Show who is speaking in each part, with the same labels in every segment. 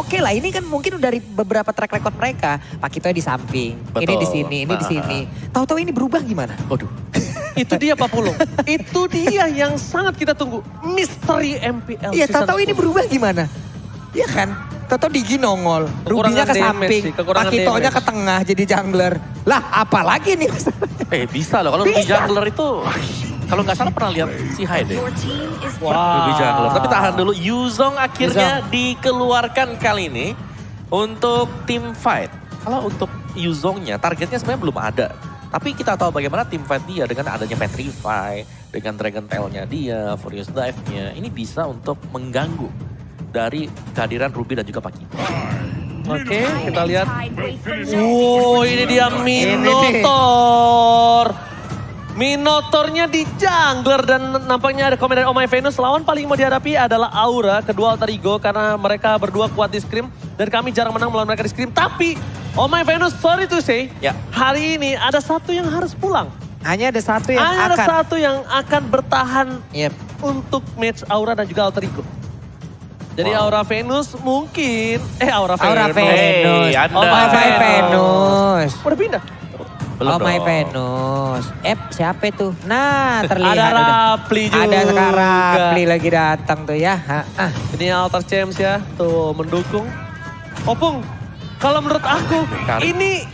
Speaker 1: oke lah, ini kan mungkin dari beberapa track record mereka. Pakito di samping, ini di
Speaker 2: Betul.
Speaker 1: sini, ini di sini. Tahu-tahu ini berubah gimana?
Speaker 2: Waduh.
Speaker 3: Itu dia Pak Pulung. Itu dia yang sangat kita tunggu. Misteri MPL.
Speaker 1: Iya,
Speaker 3: season
Speaker 1: tahu-tahu ini
Speaker 3: 10.
Speaker 1: berubah gimana? Iya kan? Tahu-tahu Digi nongol, Rubinya ke
Speaker 3: damage
Speaker 1: samping,
Speaker 3: sih, kekurangan
Speaker 1: Pakitonya
Speaker 3: damage.
Speaker 1: ke tengah jadi jungler. Lah, apalagi nih?
Speaker 2: Bisa loh, kalau Ruby
Speaker 1: Bisa.
Speaker 2: Jungler itu, kalau nggak salah pernah lihat si Hyde deh.
Speaker 3: Wow.
Speaker 2: Ruby Jungler. Tapi tahan dulu, Yuzong akhirnya dikeluarkan kali ini untuk team fight. Kalau untuk Yuzongnya, targetnya sebenarnya belum ada. Tapi kita tahu bagaimana team fight dia dengan adanya Petrify, dengan Dragon Tail-nya dia, Furious Dive-nya. Ini bisa untuk mengganggu dari kehadiran Ruby dan juga Pakito.
Speaker 3: Oke, kita lihat. Wow, ini dia Minotaur. Minotaurnya di jungler dan nampaknya ada komen dari Oh My Venus. Lawan paling mau dihadapi adalah Aura, kedua alter ego karena mereka berdua kuat di scrim. Dan kami jarang menang melawan mereka di scrim. Tapi Oh My Venus, sorry to say,
Speaker 2: Ya.
Speaker 3: hari ini ada satu yang harus pulang.
Speaker 1: Hanya ada satu yang
Speaker 3: Ada
Speaker 1: akan.
Speaker 3: satu yang akan bertahan
Speaker 1: Yep.
Speaker 3: untuk match Aura dan juga alter ego. Jadi
Speaker 2: Wow.
Speaker 3: Aura Venus mungkin, Aura
Speaker 1: Aura
Speaker 3: Venus.
Speaker 1: Venus.
Speaker 2: Hey, Anda.
Speaker 1: Oh my
Speaker 3: Venus.
Speaker 1: Venus.
Speaker 3: Udah pindah.
Speaker 1: Oh my
Speaker 2: dong.
Speaker 1: Venus. Siapa itu? Nah, terlihat
Speaker 3: Ada
Speaker 1: udah.
Speaker 3: Rapli juga.
Speaker 1: Ada sekarang Rapli lagi datang tuh ya.
Speaker 3: Ini Altar Champs ya, tuh mendukung. Opung, kalau menurut aku ini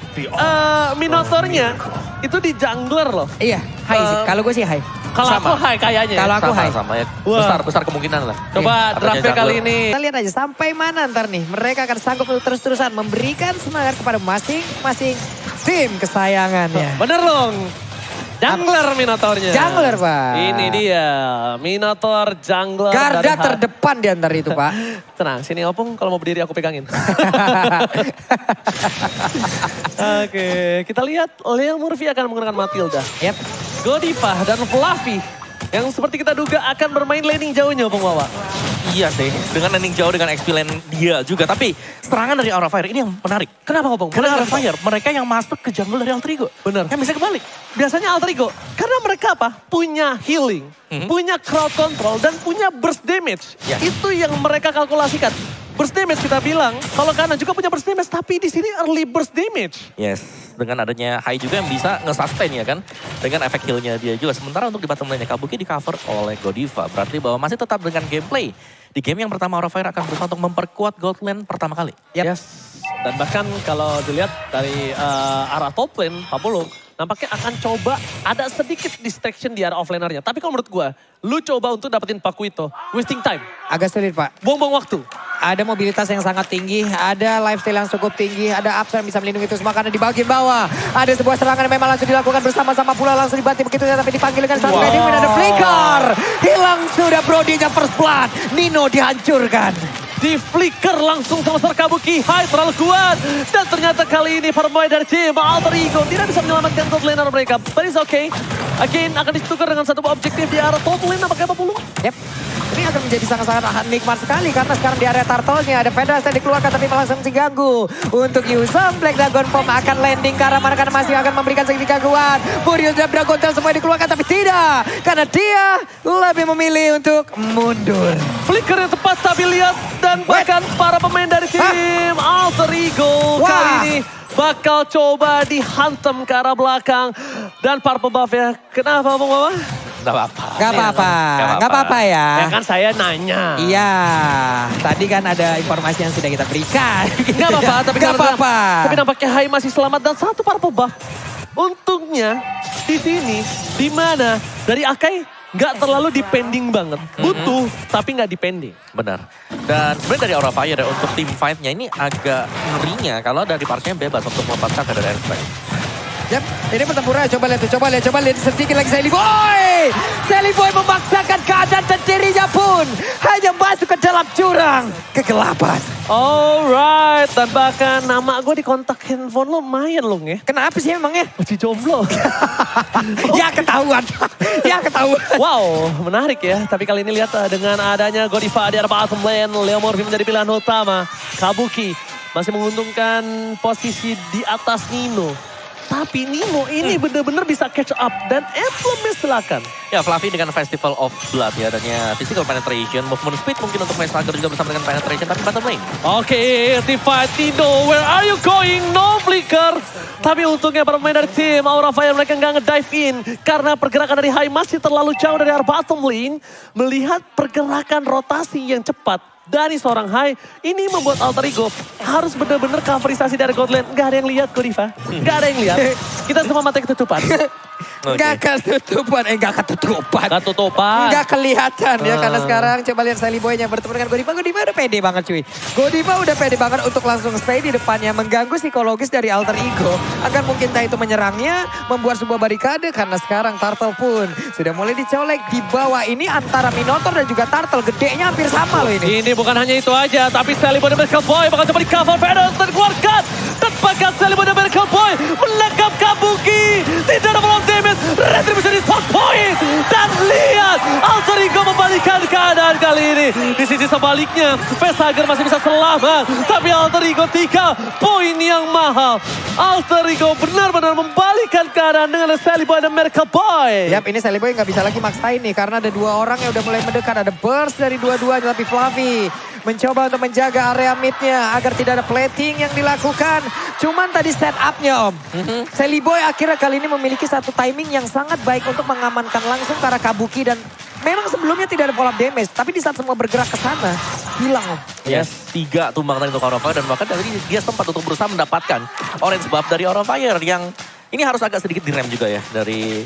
Speaker 3: Minotaurnya itu di jungler loh.
Speaker 1: Iya, hai sih. Kalau gue sih hai.
Speaker 3: Kalau
Speaker 2: Sama.
Speaker 3: aku high kayaknya.
Speaker 1: Kalau aku hai.
Speaker 2: Sama ya.
Speaker 3: Wah.
Speaker 2: Besar kemungkinan lah.
Speaker 3: Coba
Speaker 2: Adanya
Speaker 3: draftnya kali
Speaker 2: jungler.
Speaker 3: ini.
Speaker 1: Kita lihat aja sampai mana ntar nih. Mereka akan sanggup untuk terus-terusan memberikan semangat kepada masing-masing tim kesayangannya.
Speaker 3: Bener dong. Jungler Minotaurnya.
Speaker 1: Jungler, Pak.
Speaker 3: Ini dia, Minotaur jungler.
Speaker 1: Garda
Speaker 3: dari
Speaker 1: terdepan di antara itu, Pak.
Speaker 3: Tenang, sini Opung kalau mau berdiri aku pegangin. Oke, kita lihat Leo Murphy akan menggunakan Matilda.
Speaker 1: Yap.
Speaker 3: Godiva dan Fluffy yang seperti kita duga akan bermain laning jauhnya Opung Wawa.
Speaker 2: Iya sih, dengan landing jauh dengan XP lane dia juga. Tapi serangan dari Aura Fire ini yang menarik.
Speaker 3: Kenapa Opung?
Speaker 2: Karena Aura Fire, mereka yang masuk ke jungle dari Alter Ego.
Speaker 3: Bener.
Speaker 2: Yang bisa kebalik.
Speaker 3: Biasanya alter ego, karena mereka apa? Punya healing, punya crowd control, dan punya burst damage.
Speaker 2: Ya.
Speaker 3: Itu yang mereka kalkulasikan. Burst damage kita bilang, kalau kanan juga punya burst damage, tapi di sini early burst damage.
Speaker 2: Yes, dengan adanya Hai juga yang bisa nge-sustain ya kan. Dengan efek heal-nya dia juga. Sementara untuk di bottom lane-nya Kabuki di cover oleh Godiva. Berarti bahwa masih tetap dengan gameplay. Di game yang pertama Aura Fire akan berusaha untuk memperkuat gold lane pertama kali.
Speaker 1: Yap.
Speaker 3: Yes. Dan bahkan kalau dilihat dari arah top lane, Pak Pulung, nampaknya akan coba ada sedikit distraction di arah offlanernya. Tapi kalau menurut gue, lu coba untuk dapetin Pakuito, wasting time,
Speaker 1: Agak sulit, Pak.
Speaker 3: buang-buang waktu.
Speaker 1: Ada mobilitas yang sangat tinggi, ada lifestyle yang cukup tinggi, ada upside yang bisa melindungi itu semua karena di bagian bawah. Ada sebuah serangan yang memang langsung dilakukan bersama-sama pula langsung dibanting begitu ya, tapi dipanggil dengan satu kali ada flicker. Hilang sudah Brodinya first blood, Nino dihancurkan.
Speaker 3: Di flicker langsung sama Kabuki, Hai terlalu kuat. Dan ternyata kali ini pemain dari tim Alter Ego tidak bisa menyelamatkan top laner mereka. But it's okay. Again akan ditukar dengan satu objektif di arah top lane, nampaknya Pak Pulung.
Speaker 1: Yep. Ini akan menjadi sangat-sangat nikmat sekali karena sekarang di area turtle-nya ada Vedas yang dikeluarkan tapi langsung diganggu. Untuk Yuzong, Black Dragon Bomb akan landing ke arah mana karena masih akan memberikan sedikit gangguan. Furious dan Dragon Tail semua dikeluarkan tapi tidak. Karena dia lebih memilih untuk mundur.
Speaker 3: Flicker yang tepat tapi lihat dan bahkan para pemain dari tim Alter Ego
Speaker 1: Wah.
Speaker 3: kali ini bakal coba dihantam ke arah belakang. Dan Purple Buff ya, kenapa Bang Wawa?
Speaker 2: Gak apa-apa.
Speaker 1: Gak apa-apa, gak apa-apa ya.
Speaker 3: Ya kan saya nanya.
Speaker 1: Iya, tadi kan ada informasi yang sudah kita berikan.
Speaker 3: Gak apa-apa, tapi
Speaker 1: gak apa-apa.
Speaker 3: Tapi nampaknya Hai masih selamat dan satu Purple Buff. Untungnya di sini, di mana dari Akai nggak terlalu depending banget. Butuh, tapi nggak depending.
Speaker 2: Benar. Dan sebenarnya dari Aura Fire ya, untuk team fight-nya ini agak ngerinya kalau dari partnya bebas untuk melepaskan dari airstrike.
Speaker 1: Yap, ini pertempuran. Coba lihat sedikit lagi Sally Boy. Sally Boy memaksakan keadaan dan dirinya pun hanya masuk ke dalam jurang kegelapan.
Speaker 3: Alright, dan bahkan nama gue di kontak handphone lo lumayan loh ya.
Speaker 1: Kenapa sih emangnya?
Speaker 3: Masih jomblo.
Speaker 1: Ya ketahuan. Ya ketahuan.
Speaker 3: Wow, menarik ya. Tapi kali ini lihat dengan adanya Godiva di arah bottom lane, Leo Murphy menjadi pilihan utama. Kabuki masih menguntungkan posisi di atas Nino. Tapi Nino ini benar-benar bisa catch up dan Emblemnya silakan.
Speaker 2: Ya, Fluffy dengan Festival of Blood ya, adanya physical penetration, movement speed mungkin untuk Facehager juga bersama dengan penetration, tapi bottom lane.
Speaker 3: Oke, T5 Tino, where are you going? No flicker. Tapi untungnya para pemain dari tim Aura Fire mereka nggak nge-dive in. Karena pergerakan dari Hai masih terlalu jauh dari arah bottom lane. Melihat pergerakan rotasi yang cepat dari seorang Hai, ini membuat Alter Ego harus benar-benar coverisasi dari Godland. Nggak ada yang lihat kok Diva, nggak ada yang lihat. Kita semua mata ketutupan.
Speaker 1: Nggak ketutupan, nggak ketutupan.
Speaker 3: Ketutupan.
Speaker 1: Nggak kelihatan ya, karena sekarang coba lihat Sally Boy yang bertemu dengan Godiva. Godiva udah pede banget cuy. Godiva udah pede banget untuk langsung stay di depannya, mengganggu psikologis dari Alter Ego. Akan mungkin entah itu menyerangnya, membuat sebuah barikade, karena sekarang Turtle pun sudah mulai dicolek. Di bawah ini antara Minotaur dan juga Turtle, gedenya hampir sama loh ini.
Speaker 3: Ini bukan hanya itu aja, tapi Sally Boy dan Miracle Boy bakal coba di cover. Venom terkeluarkan. Tepakan Sally Boy dan Miracle Boy menangkap Kabuki. Tidak ada volume damage. Retribution di spot point. Dan lihat, Alter Ego membalikkan keadaan kali ini. Di sisi sebaliknya, Facehager masih bisa selamat. Tapi Alter Ego 3 poin yang mahal. Alter Ego benar-benar membalikkan keadaan dengan Sally Boy dan Miracle Boy.
Speaker 1: Yap, ini Sally Boy nggak bisa lagi maksain nih, karena ada dua orang yang udah mulai mendekat. Ada burst dari dua-duanya, tapi Fluffy mencoba untuk menjaga area midnya agar tidak ada plating yang dilakukan. Cuman tadi setupnya Om. Sally Boy akhirnya kali ini memiliki satu timing yang sangat baik untuk mengamankan langsung ke arah Kabuki. Dan memang sebelumnya tidak ada follow up damage, tapi di saat semua bergerak ke sana, hilang Om.
Speaker 2: Yes, 3 tumbang tadi untuk Aura Fire, dan bahkan tadi dia sempat untuk berusaha mendapatkan orange buff dari Aura Fire yang ini harus agak sedikit direm juga ya dari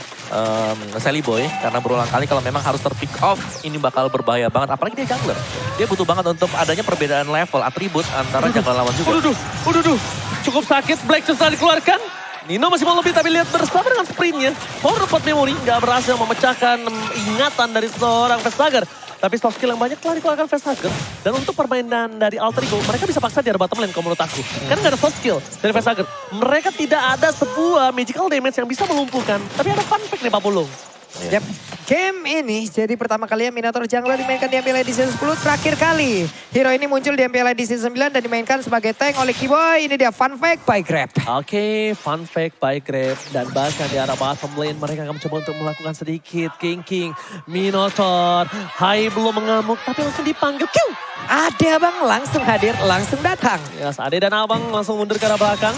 Speaker 2: Sally Boy. Karena berulang kali kalau memang harus terpick off, ini bakal berbahaya banget. Apalagi dia jungler. Dia butuh banget untuk adanya perbedaan level, atribut antara jungler lawan juga.
Speaker 3: Uduh. Cukup sakit, Black sudah dikeluarkan. Nino masih mau lebih, tapi lihat bersama dengan sprintnya. Power report memory nggak berhasil memecahkan ingatan dari seorang Facehager. Tapi soft skill yang banyak telah dikeluarkan Facehager. Dan untuk permainan dari Alter Ego, mereka bisa paksa di bottom lane kalau menurut aku. Karena nggak ada soft skill dari Facehager. Mereka tidak ada sebuah magical damage yang bisa melumpuhkan. Tapi ada fun fact nih Pak Pulung.
Speaker 1: Yap, game ini jadi pertama kalinya Minotaur Jungler dimainkan di MPL di season 10. Terakhir kali hero ini muncul di MPL di season 9 dan dimainkan sebagai tank oleh Keyboy. Ini dia fun fact by Grab.
Speaker 3: Oke, fun fact by Grab. Dan bahkan di arah bottom lane mereka akan mencoba untuk melakukan sedikit King. Minotaur, Hai belum mengamuk tapi langsung dipanggil. Kiu!
Speaker 1: Ada Abang langsung hadir, langsung datang.
Speaker 3: Yes, Ade dan Abang langsung mundur ke arah belakang.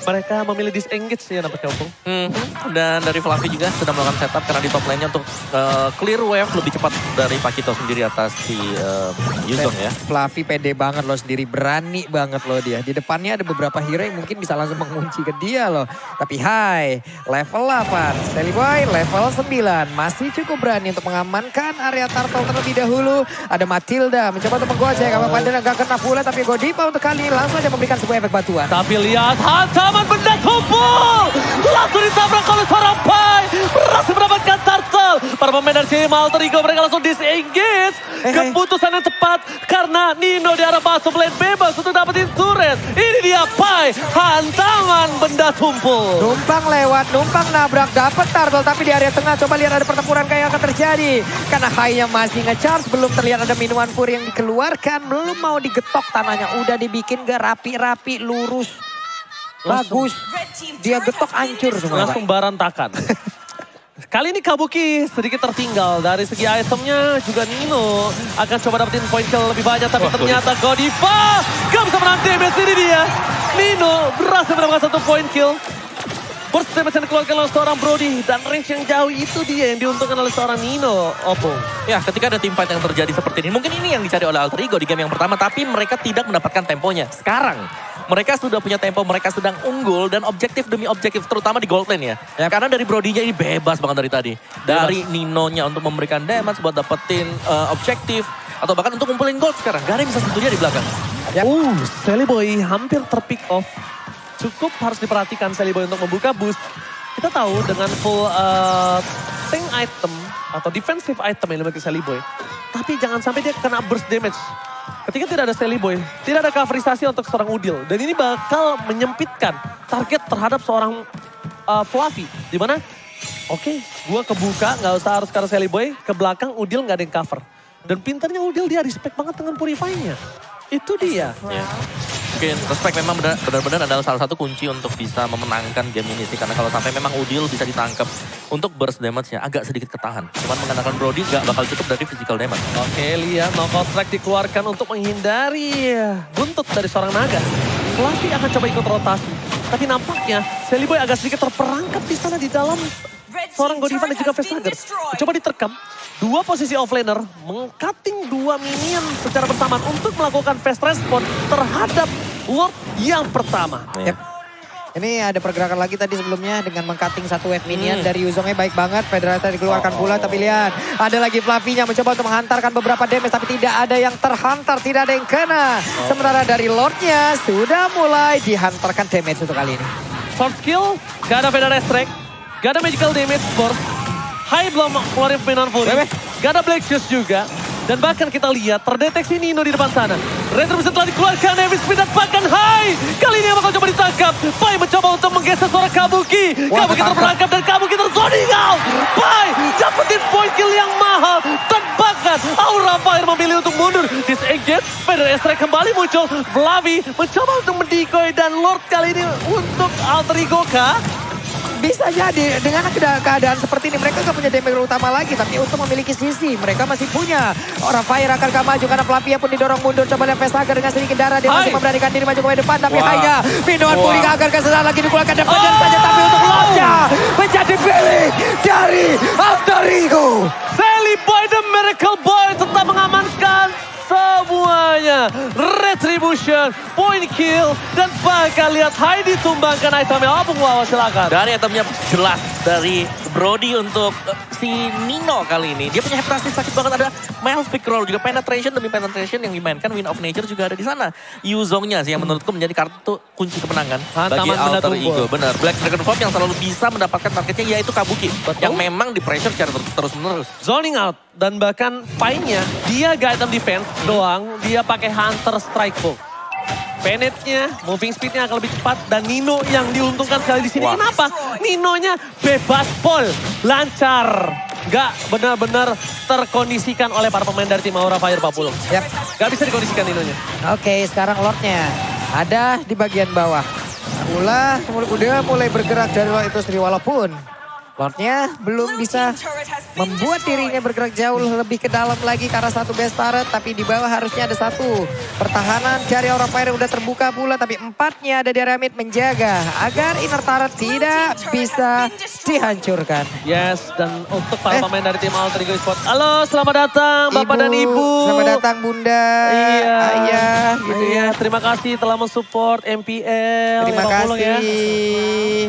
Speaker 3: Mereka memilih disengage ya nampaknya Opung.
Speaker 2: Dan dari Fluffy juga sudah melakukan setup karena di top lane-nya untuk clear wave lebih cepat dari Pakito sendiri atas si Yuzong ya.
Speaker 1: Fluffy pede banget loh sendiri, berani banget loh dia. Di depannya ada beberapa hero yang mungkin bisa langsung mengunci ke dia loh. Tapi Hai, level 8. Sally Boy level 9. Masih cukup berani untuk mengamankan area Turtle terlebih dahulu. Ada Matilda mencoba untuk menggocek. Apa Pandana gak kena pula, tapi Godiva untuk kali ini langsung aja memberikan sebuah efek batuan.
Speaker 3: Tapi lihat hantaman benda tumpul. Langsung ditabrak oleh seorang Pai. Berhasil mendapatkan Turtle. Para pemain dari tim Alter Ego mereka langsung disengage. Keputusan yang tepat karena Nino di arah bottom lane bebas untuk dapetin turret. Ini dia Pai. Hantaman benda tumpul.
Speaker 1: Numpang lewat, numpang nabrak, dapat Turtle. Tapi di area tengah coba lihat ada pertempuran kayak akan terjadi. Karena Hai-nya masih nge-charge, belum terlihat ada minuman pur yang dikeluarkan. Belum mau digetok tanahnya, udah dibikin gak rapi-rapi, lurus. Bagus, dia getok hancur semua.
Speaker 3: Langsung barantakan. Kali ini Kabuki sedikit tertinggal dari segi itemnya. Juga Nino akan coba dapetin point kill lebih banyak. Tapi ternyata Godiva gak bisa menang damage. Ini dia. Nino berhasil mendapatkan 1 point kill. Burst damage yang dikeluarkan oleh seorang Brody. Dan range yang jauh itu dia yang diuntungkan oleh seorang Nino. Opung.
Speaker 2: Ya, ketika ada team fight yang terjadi seperti ini, mungkin ini yang dicari oleh Alter Ego di game yang pertama, tapi mereka tidak mendapatkan temponya. Sekarang, mereka sudah punya tempo, mereka sedang unggul, dan objektif demi objektif, terutama di gold lane ya. Karena dari Brody-nya ini bebas banget dari tadi. Dari Nino-nya untuk memberikan damage buat dapetin objektif, atau bahkan untuk ngumpulin gold sekarang. Gak ada yang bisa sentuh dia di belakang.
Speaker 3: Sally Boy hampir terpick off. Cukup harus diperhatikan Sally Boy untuk membuka boost. Kita tahu dengan full tank item atau defensive item yang dimiliki Sally Boy. Tapi jangan sampai dia kena burst damage. Ketika tidak ada Sally Boy, tidak ada coverisasi untuk seorang Udil. Dan ini bakal menyempitkan target terhadap seorang Fluffy. Dimana, oke, gue kebuka, gak usah harus ke arah Sally Boy. Ke belakang Udil gak ada yang cover. Dan pintarnya Udil dia respect banget dengan Purify-nya. Itu dia.
Speaker 2: mungkin respect memang benar-benar adalah salah satu kunci untuk bisa memenangkan game ini sih. Karena kalau sampai memang Udil bisa ditangkap untuk burst damage-nya agak sedikit ketahan. Cuman mengandalkan Brody nggak bakal cukup dari physical damage.
Speaker 3: Oke, lihat knockout strike dikeluarkan untuk menghindari buntut dari seorang naga. Fluffy akan coba ikut rotasi. Tapi nampaknya Sally Boy agak sedikit terperangkap di sana di dalam seorang Godiva dan juga Vestager. Coba diterkam. Dua posisi offlaner meng-cutting dua minion secara bersamaan untuk melakukan fast response terhadap Lord yang pertama.
Speaker 1: Yep. Ini ada pergerakan lagi tadi sebelumnya dengan meng-cutting satu wave minion dari Yuzongnya baik banget. Federasi dikeluarkan pula tapi lihat ada lagi Fluffy-nya mencoba untuk menghantarkan beberapa damage tapi tidak ada yang terhantar, tidak ada yang kena. Sementara dari Lord-nya sudah mulai dihantarkan damage untuk kali ini.
Speaker 3: Short skill, gak ada Federasi strike, gak ada magical damage force. High belum keluarin Phenon Fury, gak ada Black Shoes juga. Dan bahkan kita lihat terdeteksi Nino di depan sana. Retribution telah dikeluarkan, Heavy Speed dan bahkan High. Kali ini yang bakal coba ditangkap. Pai mencoba untuk menggeser suara Kabuki. Kabuki terperangkap dan Kabuki terzoning out. Pai dapetin point kill yang mahal. Dan bahkan Aura Fire memilih untuk mundur. Disengage, Federal Strike kembali muncul. Fluffy mencoba untuk mendecoy dan Lord kali ini untuk Alter Ego kah?
Speaker 1: Bisa jadi dengan keadaan seperti ini mereka gak punya damage utama lagi tapi untuk memiliki sisi mereka masih punya. Aura Fire akan maju karena Fluffy pun didorong mundur. Coba lihat Vestager dengan sedikit darah dia masih memberanikan diri maju ke depan tapi Hainya Phenon Fury agar kesesaat lagi dikeluarkan dan panjang saja tapi untuk Lordnya menjadi pilih dari Alter Ego.
Speaker 3: Sally Boy the Miracle Boy tetap mengamankan semuanya. Retribution, point kill, dan bahkan lihat Hai ditumbangkan itemnya. Apa Wawa silakan.
Speaker 2: Dari itemnya jelas dari Brody untuk si Nino kali ini. Dia punya heptasis sakit banget. Ada Malefic Roll juga penetration demi penetration yang dimainkan. Wind of Nature juga ada di sana. Yuzongnya sih yang menurutku menjadi kartu kunci kemenangan bagi Alter Ego. Benar. Black Dragon Form yang selalu bisa mendapatkan targetnya yaitu Kabuki. Yang memang di pressure secara terus-menerus.
Speaker 3: Zoning out. Dan bahkan Pai-nya dia gak item defense doang. Dia pakai Hunter Strike Bow. Penetnya, moving speednya akan lebih cepat. Dan Nino yang diuntungkan sekali di sini. Kenapa? Ninonya bebas pol, lancar. Gak benar-benar terkondisikan oleh para pemain dari tim Aura Fire Papulung.
Speaker 1: Yap.
Speaker 3: Gak bisa dikondisikan Ninonya.
Speaker 1: Oke, sekarang Lordnya ada di bagian bawah. Udah mulai bergerak dari luar itu sendiri walaupun Lordnya belum bisa membuat dirinya bergerak jauh lebih ke dalam lagi karena satu base turret. Tapi di bawah harusnya ada satu pertahanan dari Aura Fire udah terbuka pula. Tapi empatnya ada di area mid menjaga agar inner turret tidak bisa dihancurkan.
Speaker 3: Yes, dan untuk para pemain dari tim Alter Ego Esports. Halo, selamat datang Bapak dan Ibu.
Speaker 1: Selamat datang Bunda,
Speaker 3: iya,
Speaker 1: Ayah gitu ya.
Speaker 3: Terima kasih telah mensupport MPL.
Speaker 1: Terima kasih.
Speaker 3: Ya.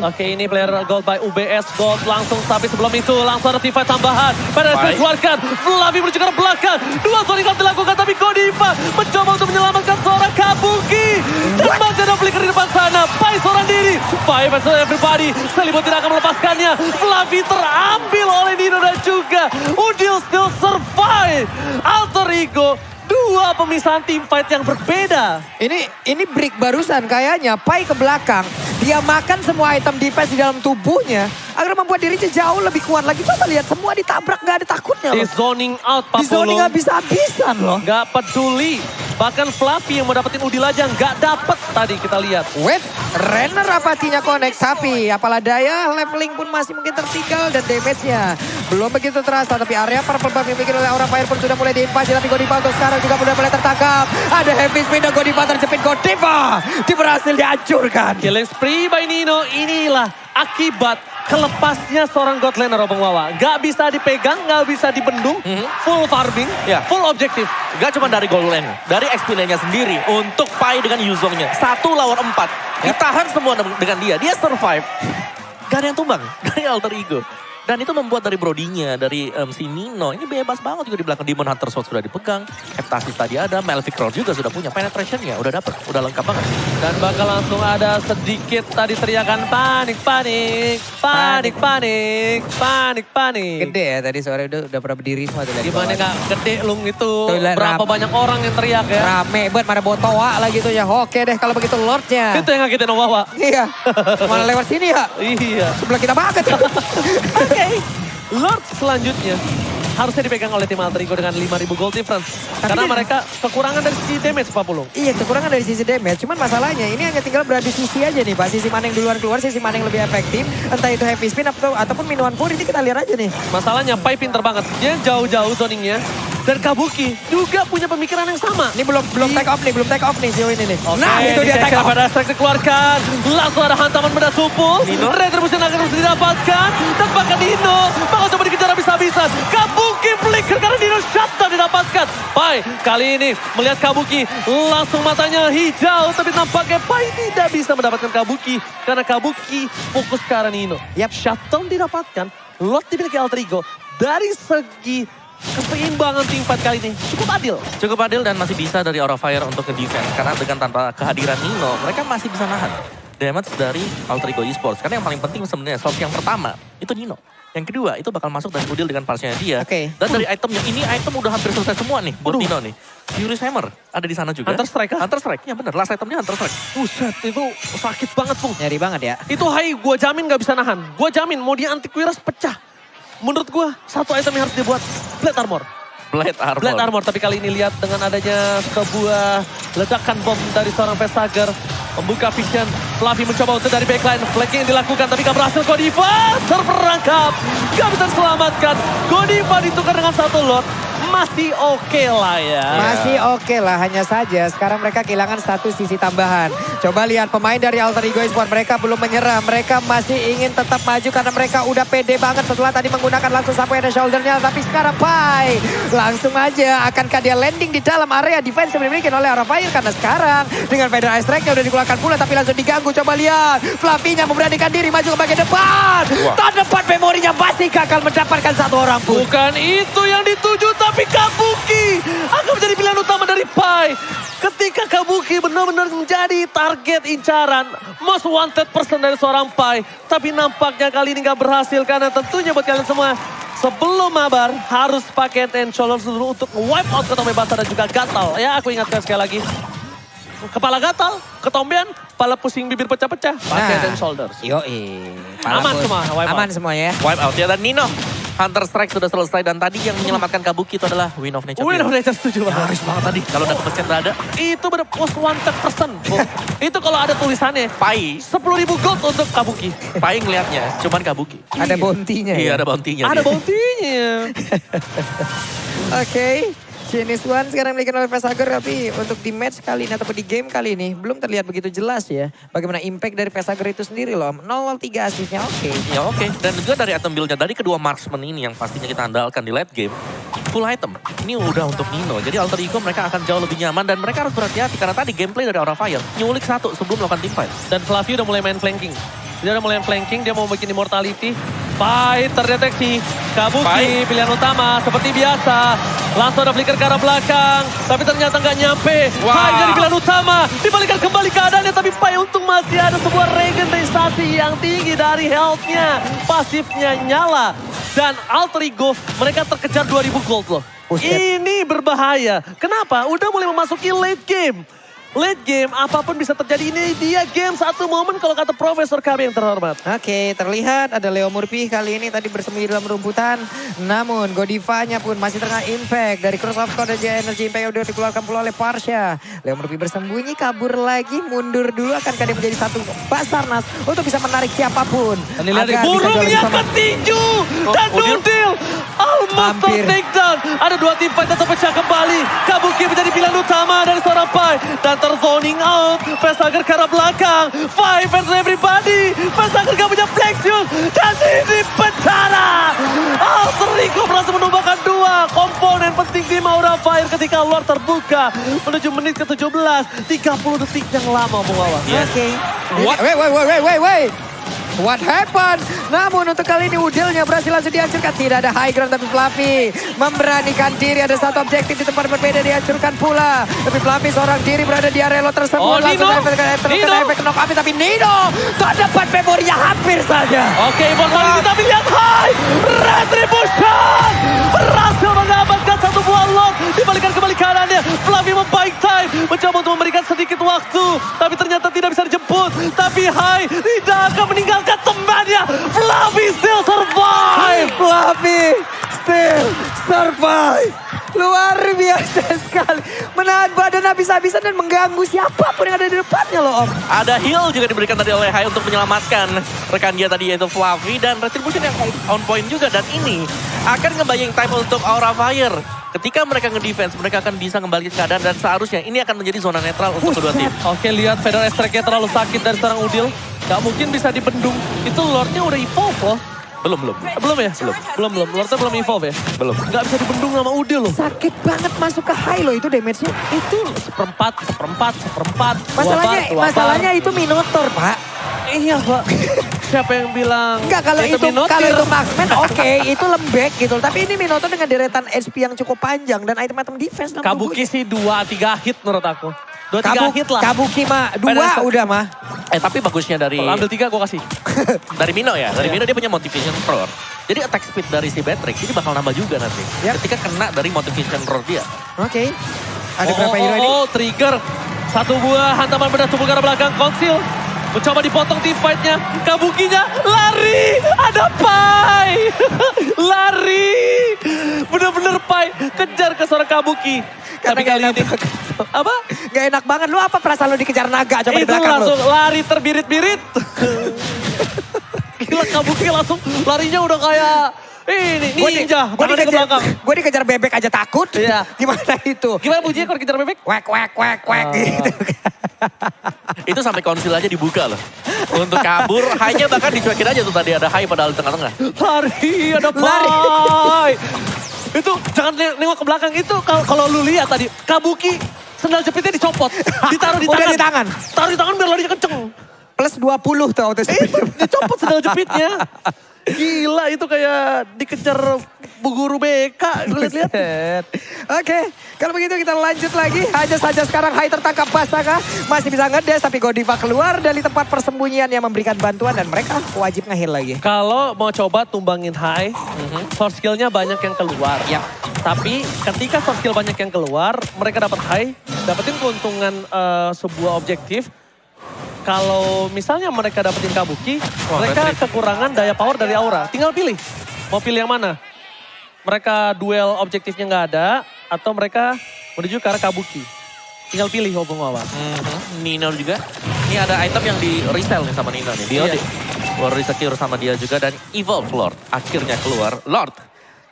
Speaker 3: Oke, ini player gold by UBS Gold langsung, tapi sebelum itu langsung ada T5 tambahan. Pada dikeluarkan, Fluffy menuju ke belakang. Dua zoning out dilakukan, tapi Godiva mencoba untuk menyelamatkan seorang Kabuki. Dan masih ada flicker di depan sana. Pai seorang diri. Pai versus everybody. Selibut tidak akan melepaskannya. Fluffy terambil oleh Nino dan juga Udil still survive. Alter Ego. Dua pemisahan team fight yang berbeda.
Speaker 1: Ini break barusan kayaknya Pai ke belakang. Dia makan semua item defense di dalam tubuhnya agar membuat dirinya jauh lebih kuat lagi. Coba lihat semua ditabrak gak ada takutnya loh.
Speaker 3: Di zoning out Pak
Speaker 1: Di zoning habis-habisan loh.
Speaker 3: Gak peduli. Bahkan Fluffy yang mau dapetin Udil aja gak dapet tadi kita lihat.
Speaker 1: Wait, Renner apatinya connect. Tapi apalah daya leveling pun masih mungkin tertinggal dan damage-nya belum begitu terasa. Tapi area purple buff yang dibikin oleh Aura Fire pun sudah mulai diinvasi. Tapi Godiva untuk sekarang juga sudah mulai tertangkap. Ada heavy speed dan Godiva terjepit. Godiva berhasil dihancurkan.
Speaker 3: Killing spree by Nino. Inilah akibat kelepasnya seorang God Laner Obeng Wawa. Gak bisa dipegang, gak bisa dibendung. Full farming, full objektif.
Speaker 2: Gak cuma dari goal lane, dari XP lane-nya sendiri. Untuk Pai dengan Yuzongnya. 1 lawan 4. Ditahan semua dengan dia. Dia survive. Gak ada yang tumbang dari Alter Ego. Dan itu membuat dari Brody-nya, dari si Nino. Ini bebas banget juga di belakang. Demon Hunter Sword sudah dipegang. Heptasis tadi ada. Malefic Roll juga sudah punya. Penetration-nya udah dapet. Udah lengkap banget.
Speaker 3: Dan bakal langsung ada sedikit tadi teriakan panik, panik. Panik, panik. Panik, panik.
Speaker 1: Gede ya tadi sore udah pernah berdiri semua tuh.
Speaker 3: Gimana gak gede Lung itu.
Speaker 1: Tuh,
Speaker 3: berapa banyak orang yang teriak ya.
Speaker 1: Rame banget, mana botoa lagi tuh ya. Oke deh kalau begitu Lordnya.
Speaker 3: Itu yang ngagetin Om Wawa.
Speaker 1: Iya. Mana lewat sini ya?
Speaker 3: Iya.
Speaker 1: Sebelah kita banget.
Speaker 3: Oke, Lord selanjutnya harusnya dipegang oleh tim Alter Ego dengan 5.000 gold difference. Karena mereka kekurangan dari sisi damage Pak Pulung.
Speaker 1: Iya, kekurangan dari sisi damage. Cuman masalahnya ini hanya tinggal beradu sisi aja nih Pak. Sisi mana yang duluan keluar, sisi mana yang lebih efektif. Entah itu heavy spin ataupun minuan pur, ini kita lihat aja nih.
Speaker 3: Masalahnya Pai pinter banget. Dia jauh-jauh zoningnya. Dan Kabuki juga punya pemikiran yang sama.
Speaker 1: Ini belum take off nih sejauh ini nih.
Speaker 3: Nah, itu dia take off. Pada strike dikeluarkan. Langsung ada hantaman benda sumpul. Retribution akan terus didapatkan. Dan bahkan Nino bakal coba dikejar habis-habisan. Kabuki flicker karena Nino shutdown didapatkan. Pai kali ini melihat Kabuki. Langsung matanya hijau. Tapi nampaknya Pai tidak bisa mendapatkan Kabuki. Karena Kabuki fokus ke arah Nino. Shutdown didapatkan. Lot dimiliki Alter Ego. Dari segi keseimbangan tim fight kali ini cukup adil.
Speaker 2: Cukup adil dan masih bisa dari Aura Fire untuk nge-defense. Karena dengan tanpa kehadiran Nino, mereka masih bisa nahan damage dari Alter Ego Esports. Karena yang paling penting sebenarnya source yang pertama itu Nino. Yang kedua itu bakal masuk dan udil dengan parsnya dia. Dan dari itemnya ini item udah hampir selesai semua nih buat Nino nih. Furious Hammer ada di sana juga.
Speaker 3: Hunter Strike kah?
Speaker 2: Hunter Strike, ya bener. Last itemnya Hunter Strike.
Speaker 3: Buset, itu sakit banget Pung.
Speaker 1: Nyari banget ya.
Speaker 3: Itu Hai, gue jamin gak bisa nahan. Gue jamin mau dia antivirus pecah. Menurut gue satu item yang harus dibuat Blade Armor. Blade Armor, tapi kali ini lihat dengan adanya sebuah ledakan bom dari seorang Vestager. Membuka vision, Fluffy mencoba untuk dari backline. Flanking yang dilakukan tapi gak berhasil. Godiva terperangkap, gak bisa diselamatkan. Godiva ditukar dengan satu lot. Masih oke lah ya.
Speaker 1: Masih oke lah, hanya saja sekarang mereka kehilangan satu sisi tambahan. Coba lihat pemain dari Alter Ego Esports, mereka belum menyerah. Mereka masih ingin tetap maju karena mereka udah pede banget setelah tadi menggunakan langsung sapu ada shouldernya. Tapi sekarang Pai langsung aja, akankah dia landing di dalam area defense yang dimiliki oleh Aura Fire? Karena sekarang dengan Feather Ice Strike-nya udah dikeluarkan pula tapi langsung diganggu. Coba lihat, Fluffy-nya memberanikan diri maju ke bagian depan. Depan memorinya masih gagal mendapatkan satu orang pun.
Speaker 3: Bukan itu yang dituju, tapi Kabuki akan menjadi pilihan utama dari Pai. Ketika Kabuki benar-benar menjadi target incaran, most wanted person dari seorang Pai. Tapi nampaknya kali ini gak berhasil karena tentunya buat kalian semua, sebelum mabar harus pakai Ten Shoulders dulu untuk wipe out Ketombe Basah dan juga Gatal. Ya aku ingatkan sekali lagi. Kepala gatal, ketombean, kepala pusing bibir pecah-pecah, pakai Ten Shoulders. Aman semua,
Speaker 1: aman semuanya.
Speaker 2: Wipe out ya, dan Nino. Hunter Strike sudah selesai dan tadi yang menyelamatkan Kabuki itu adalah Win of Nature.
Speaker 3: Win of Nature setuju banget.
Speaker 2: Harus banget tadi. Kalau udah kepencet dada.
Speaker 3: Itu bener most wanted person. Itu kalau ada tulisannya.
Speaker 2: Pai.
Speaker 3: 10.000 gold untuk Kabuki.
Speaker 2: Pai ngeliatnya cuman Kabuki.
Speaker 1: Ada bounty-nya
Speaker 2: Iya,
Speaker 1: ya?
Speaker 2: ada bounty-nya.
Speaker 3: Ada bounty-nya.
Speaker 1: Oke. Chinese One sekarang dimiliki oleh Vestager, tapi untuk di match kali ini ataupun di game kali ini belum terlihat begitu jelas ya. Bagaimana impact dari Vestager itu sendiri loh. 0-3 asisnya oke.
Speaker 2: Ya oke. Dan juga dari item build-nya, dari kedua marksman ini yang pastinya kita andalkan di late game. Full item. Ini udah untuk Nino. Jadi Alter Ego mereka akan jauh lebih nyaman dan mereka harus berhati-hati. Karena tadi gameplay dari Aura Fire nyulik satu sebelum melakukan team fight.
Speaker 3: Dan Fluffy udah mulai main flanking. Dia udah mulai flanking, dia mau bikin immortality. Pai terdeteksi. Kabuki pilihan utama seperti biasa. Langsung ada flicker ke arah belakang. Tapi ternyata nggak nyampe. Pai jadi pilihan utama. Dibalikan kembali keadaannya. Tapi Pai untung masih ada sebuah regenerasi yang tinggi dari health-nya. Pasifnya nyala. Dan Alter Ego mereka terkejar 2.000 gold loh. Ini berbahaya. Kenapa? Udah mulai memasuki late game. Late game, apapun bisa terjadi. Ini dia game satu momen kalau kata Profesor kami yang terhormat.
Speaker 1: Oke, terlihat ada Leo Murphy kali ini tadi bersembunyi dalam rumputan. Namun Godivanya pun masih tengah impact. Dari Cross of Code aja energi impact yang udah dikeluarkan pula oleh Parsha. Leo Murphy bersembunyi, kabur lagi, mundur dulu. Akankah dia menjadi satu Basarnas untuk bisa menarik siapapun.
Speaker 3: Burungnya ketinju dan Nurdil. Almost takedown. Ada dua tim fight tetap pecah kembali. Kabuki menjadi pilihan utama dari seorang Pai. Dan terzoning out. Vestager ke arah belakang. Five versus everybody. Vestager gak punya flexion. Dan ini penjara. Alter Ego berhasil menumbangkan dua komponen penting tim Aura Fire ketika luar terbuka. Menuju menit ke-17. 30 detik yang lama Bung Wawan.
Speaker 1: Oke. Wait. What happened? Namun untuk kali ini Udilnya berhasil langsung dihancurkan. Tidak ada high ground tapi Fluffy memberanikan diri. Ada satu objektif di tempat berbeda dihancurkan pula. Tapi Fluffy seorang diri berada di area lot tersebut. Langsung terkena efek knock up. Tapi Nino terdapat memorinya hampir saja.
Speaker 3: Oke, immortality tapi lihat high. Retribution. Berhasil mendapatkan satu buah lock. Dibalikan kembali kanannya. Fluffy membaik time. Mencoba untuk memberikan sedikit waktu. Tapi ternyata tidak bisa dijemput. Tapi high tidak akan meninggalkan temannya. Fluffy still survive.
Speaker 1: Fluffy still survive. Luar biasa sekali. Menahan badan habis-habisan dan mengganggu siapapun yang ada di depannya loh Om.
Speaker 2: Ada heal juga diberikan tadi oleh Hai untuk menyelamatkan rekan dia tadi yaitu Fluffy. Dan Retribution yang on point juga. Dan ini akan ngebayang time untuk Aura Fire. Ketika mereka ngedefense, mereka akan bisa kembali ke keadaan. Dan seharusnya ini akan menjadi zona netral untuk kedua tim.
Speaker 3: Oke, lihat Fedor Estrek-nya terlalu sakit dari seorang Udil. Gak mungkin bisa dibendung. Itu Lordnya udah evolve loh.
Speaker 2: Belum
Speaker 3: Belum ya? Belum. Lordnya belum evolve ya?
Speaker 2: Belum.
Speaker 3: Gak bisa dibendung sama Udil loh.
Speaker 1: Sakit banget masuk ke high loh itu damage-nya.
Speaker 3: Itu seperempat.
Speaker 1: Masalahnya itu Minotaur Pak.
Speaker 3: Iya Pak. Siapa yang bilang
Speaker 1: Enggak, kalau itu Marksman oke, itu lembek gitu. Tapi ini Minotaur dengan deretan HP yang cukup panjang dan item-item defense.
Speaker 3: Kabuki sih 2-3 hit menurut aku. 2-3 hit lah.
Speaker 1: Kabuki mah 2 udah mah.
Speaker 2: Tapi bagusnya dari...
Speaker 3: Kalau ambil 3 gue kasih.
Speaker 2: Dari Mino ya. Dari Mino dia punya motivation roar. Jadi attack speed dari si Batrix ini bakal nambah juga nanti.
Speaker 1: Yep.
Speaker 2: Ketika kena dari motivation roar dia.
Speaker 1: Oke. Ada berapa hero ini?
Speaker 3: Trigger. Satu buah hantaman benda tubuh ke arah belakang. Konsil. Mencoba dipotong team fight-nya. Kabukinya lari. Ada Pai. Lari. Bener-bener Pai. Kejar ke seorang Kabuki. Tapi kali ini. Apa?
Speaker 1: Gak enak banget. Lu apa perasaan lu dikejar naga coba di belakang lu?
Speaker 3: Itu langsung lari terbirit-birit. Gila Kabuki langsung larinya udah kayak ini ninja.
Speaker 1: Gue dikejar bebek aja takut.
Speaker 3: Iya.
Speaker 1: Gimana itu?
Speaker 3: Gimana bunyinya kalau dikejar bebek?
Speaker 1: Wek gitu.
Speaker 2: Itu sampai konsil aja dibuka loh. Untuk kabur, Hai-nya bahkan dicuekin aja tuh tadi ada Hai padahal di tengah-tengah.
Speaker 3: Lari, ada Pai. Itu jangan nengok ke belakang. Itu kalau lu lihat tadi, Kabuki sendal jepitnya dicopot. Ditaruh di tangan.
Speaker 1: Udah di tangan.
Speaker 3: Taruh di tangan biar larinya kenceng.
Speaker 1: Plus 20 tuh auto speed.
Speaker 3: Dicopot sendal jepitnya. Gila itu kayak dikejar bu guru BK. Lihat-lihat.
Speaker 1: Oke, kalau begitu kita lanjut lagi. Hanya saja sekarang Hai tertangkap basah. Masih bisa ngedes tapi Godiva keluar dari tempat persembunyian yang memberikan bantuan dan mereka wajib nge-heal lagi.
Speaker 3: Kalau mau coba tumbangin Hai, source skill-nya banyak yang keluar.
Speaker 1: Ya.
Speaker 3: Tapi ketika source skill banyak yang keluar, mereka dapat Hai, dapetin keuntungan sebuah objektif. Kalau misalnya mereka dapetin Kabuki, mereka kekurangan daya power dari Aura. Tinggal pilih, mau pilih yang mana? Mereka duel objektifnya nggak ada, atau mereka menuju ke arah Kabuki. Tinggal pilih hubung awal.
Speaker 2: Nino juga. Ini ada item yang di resell nih sama Nino nih. Dia keluar secure sama dia juga dan Evolve Lord. Akhirnya keluar Lord.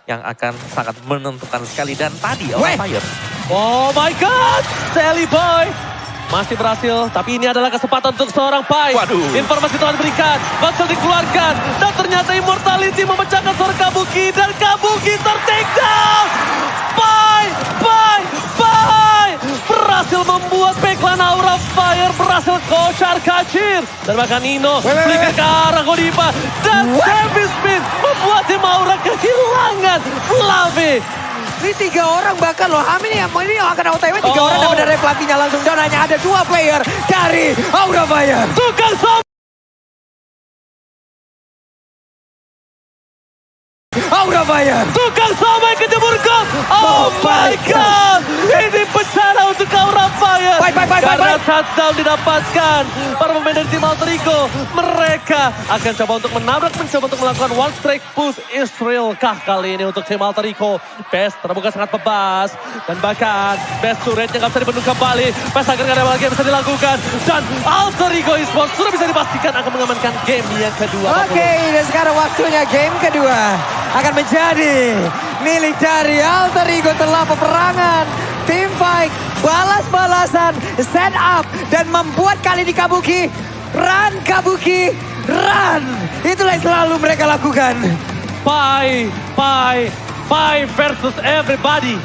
Speaker 2: Yang akan sangat menentukan sekali. Dan tadi Aura Fire.
Speaker 3: Oh my God, Sally Boy. Masih berhasil, tapi ini adalah kesempatan untuk seorang Pai.
Speaker 2: Waduh.
Speaker 3: Informasi telah diberikan, Baksel dikeluarkan. Dan ternyata Immortality memecahkan seorang Kabuki. Dan Kabuki ter-take down. Pai berhasil membuat backline Aura Fire. Berhasil kocar kacir. Dan bahkan Nino berikan ke arah Godiva. Dan Travis Smith membuat tim Aura kehilangan Fluffy.
Speaker 1: Ini 3 orang bahkan loh. Ini yang akan OTW 3 orang dapat dari pelatihnya langsung down. Hanya ada 2 player dari Aura Fire.
Speaker 3: Tukang som.
Speaker 1: Aura Fire.
Speaker 3: Tukang somai kejebur gol. Oh my God. Ini bencana untuk Aura Fire. Karena touchdown didapatkan. Para pemain dari tim Alter Ego. Mereka akan coba untuk mencoba untuk melakukan one strike push Israel kah kali ini untuk tim Alter Ego. Best terbuka sangat bebas. Dan bahkan Best turretnya nggak bisa dibendung kembali. Best agar nggak ada lagi yang bisa dilakukan. Dan Alter Ego Esports sudah bisa dipastikan akan mengamankan game yang kedua.
Speaker 1: Oke, dan sekarang waktunya game kedua. Akan menjadi milik dari Alter Ego telah peperangan. Team fight, balas-balasan, set up, dan membuat kali di Kabuki. Run Kabuki, run. Itulah yang selalu mereka lakukan.
Speaker 3: Pai versus everybody.